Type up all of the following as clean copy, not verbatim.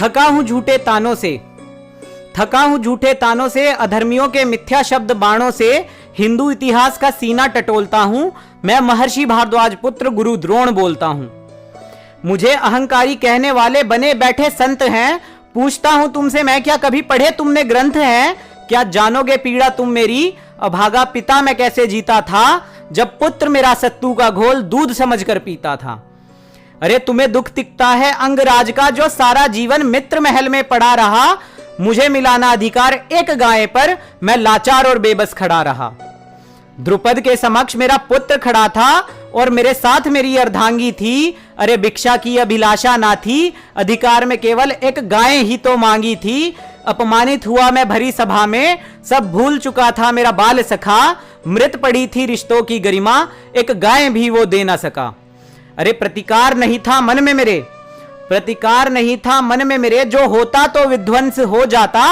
थका हूं झूठे तानों से, थका हूं झूठे तानों से, अधर्मियों के मिथ्या शब्द बाणों से हिंदू इतिहास का सीना टटोलता हूं। मैं महर्षि भारद्वाज पुत्र गुरु द्रोण बोलता हूं। मुझे अहंकारी कहने वाले बने बैठे संत हैं। पूछता हूं तुमसे मैं, क्या कभी पढ़े तुमने ग्रंथ हैं? क्या जानोगे पीड़ा तुम मेरी, अभागा पिता मैं कैसे जीता था, जब पुत्र मेरा सत्तू का घोल दूध समझकर पीता था। अरे तुम्हें दुख दिखता है अंगराज का, जो सारा जीवन मित्र महल में पड़ा रहा। मुझे मिलाना अधिकार एक गाय पर, मैं लाचार और बेबस खड़ा रहा। द्रुपद के समक्ष मेरा पुत्र खड़ा था और मेरे साथ मेरी अर्धांगी थी। अरे भिक्षा की अभिलाषा ना थी, अधिकार में केवल एक गाय ही तो मांगी थी। अपमानित हुआ मैं भरी सभा में, सब भूल चुका था मेरा बाल सखा। मृत पड़ी थी रिश्तों की गरिमा, एक गाय भी वो दे ना सका। अरे प्रतिकार नहीं था मन में मेरे, प्रतिकार नहीं था मन में मेरे, जो होता तो विध्वंस हो जाता।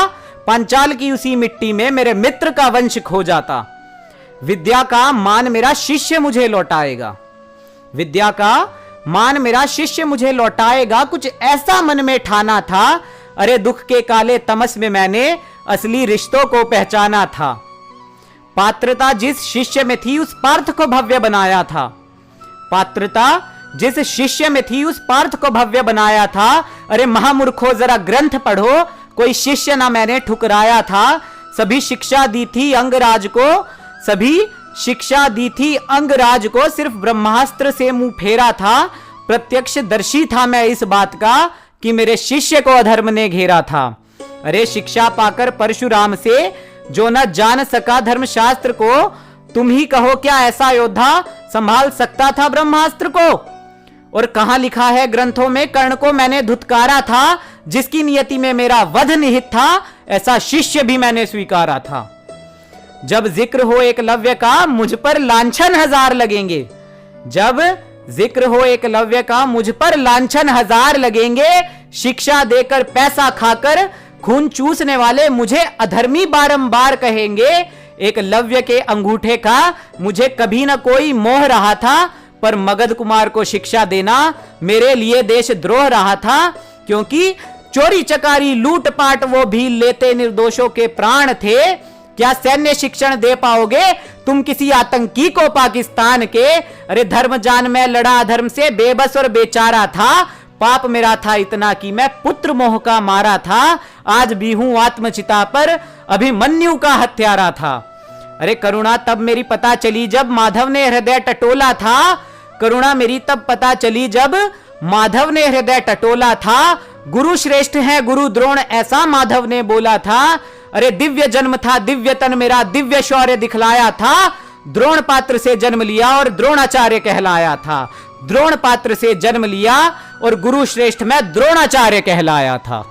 पांचाल की उसी मिट्टी में मेरे मित्र का वंश खो जाता। विद्या का मान मेरा शिष्य मुझे लौटाएगा, विद्या का मान मेरा शिष्य मुझे लौटाएगा। कुछ ऐसा मन में ठाना था, अरे दुख के काले तमस में मैंने असली रिश्तों को पहचाना था। पात्रता जिस शिष्य में थी उस पार्थ को भव्य बनाया था, पात्रता जिस शिष्य में थी उस पार्थ को भव्य बनाया था। अरे महामूर्खों जरा ग्रंथ पढ़ो, कोई शिष्य ना मैंने ठुकराया था। सभी शिक्षा दी थी अंगराज को, सभी शिक्षा दी थी अंगराज को, सिर्फ ब्रह्मास्त्र से मुंह फेरा था। प्रत्यक्ष दर्शी था मैं इस बात का कि मेरे शिष्य को अधर्म ने घेरा था। अरे शिक्षा पाकर परशुराम से जो न जान सका धर्मशास्त्र को, तुम ही कहो क्या ऐसा योद्धा संभाल सकता था ब्रह्मास्त्र को। और कहां लिखा है ग्रंथों में, कर्ण को मैंने धुतकारा था, जिसकी नियति में मेरा वध निहित था, ऐसा शिष्य भी मैंने स्वीकारा था। जब जिक्र हो एकलव्य का मुझ पर लांछन हजार लगेंगे, जब जिक्र हो एकलव्य का मुझ पर लांछन हजार लगेंगे। शिक्षा देकर पैसा खाकर खून चूसने वाले मुझे अधर्मी बारंबार कहेंगे। एकलव्य के अंगूठे का मुझे कभी न कोई मोह रहा था, पर मगध कुमार को शिक्षा देना मेरे लिए देशद्रोह रहा था। क्योंकि चोरी चकारी लूटपाट वो भी लेते निर्दोषों के प्राण थे। क्या सैन्य शिक्षण दे पाओगे तुम किसी आतंकी को पाकिस्तान के। अरे धर्म जान मैं लड़ा अधर्म से, बेबस और बेचारा था। पाप मेरा था इतना कि मैं पुत्र मोह का मारा था। आज भी हूं आत्मचिता पर, अभिमन्यु का हत्यारा था। अरे करुणा तब मेरी पता चली जब माधव ने हृदय टटोला था। करुणा मेरी तब पता चली जब माधव ने हृदय टटोला था। गुरु श्रेष्ठ है गुरु द्रोण ऐसा माधव ने बोला था। अरे दिव्य जन्म था दिव्य तन मेरा, दिव्य शौर्य दिखलाया था। द्रोण पात्र से जन्म लिया और द्रोणाचार्य कहलाया था। द्रोण पात्र से जन्म लिया और गुरु श्रेष्ठ में द्रोणाचार्य कहलाया था।